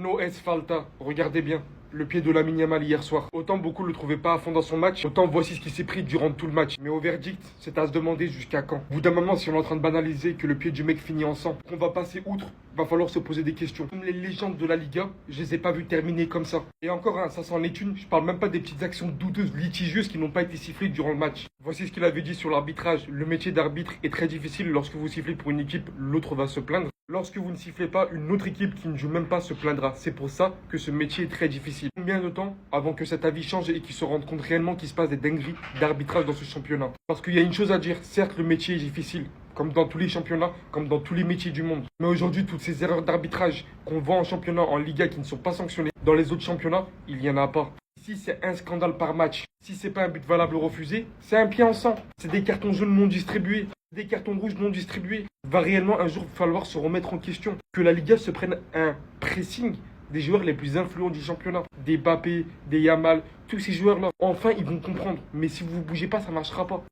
No es falta, regardez bien. Le pied de Lamine Yamal hier soir. Autant beaucoup le trouvaient pas à fond dans son match, autant voici ce qui s'est pris durant tout le match. Mais au verdict, c'est à se demander jusqu'à quand. Au bout d'un moment, si on est en train de banaliser que le pied du mec finit en sang, qu'on va passer outre, va falloir se poser des questions. Comme les légendes de la Liga, je les ai pas vues terminer comme ça. Et encore un, ça s'en est une, je parle même pas des petites actions douteuses, litigieuses qui n'ont pas été sifflées durant le match. Voici ce qu'il avait dit sur l'arbitrage. Le métier d'arbitre est très difficile. Lorsque vous sifflez pour une équipe, l'autre va se plaindre. Lorsque vous ne sifflez pas, une autre équipe qui ne joue même pas se plaindra. C'est pour ça que ce métier est très difficile. Combien de temps avant que cet avis change et qu'ils se rendent compte réellement qu'il se passe des dingueries d'arbitrage dans ce championnat? Parce qu'il y a une chose à dire, certes le métier est difficile, comme dans tous les championnats, comme dans tous les métiers du monde. Mais aujourd'hui, toutes ces erreurs d'arbitrage qu'on voit en championnat, en Liga, qui ne sont pas sanctionnées, dans les autres championnats, il n'y en a pas. Ici, c'est un scandale par match. Si c'est pas un but valable refusé, c'est un pied en sang. C'est des cartons jaunes non distribués, des cartons rouges non distribués. Va réellement un jour falloir se remettre en question. Que la Liga se prenne un pressing des joueurs les plus influents du championnat. Des Mbappé, des Yamal, tous ces joueurs-là. Enfin, ils vont comprendre. Mais si vous ne bougez pas, ça ne marchera pas.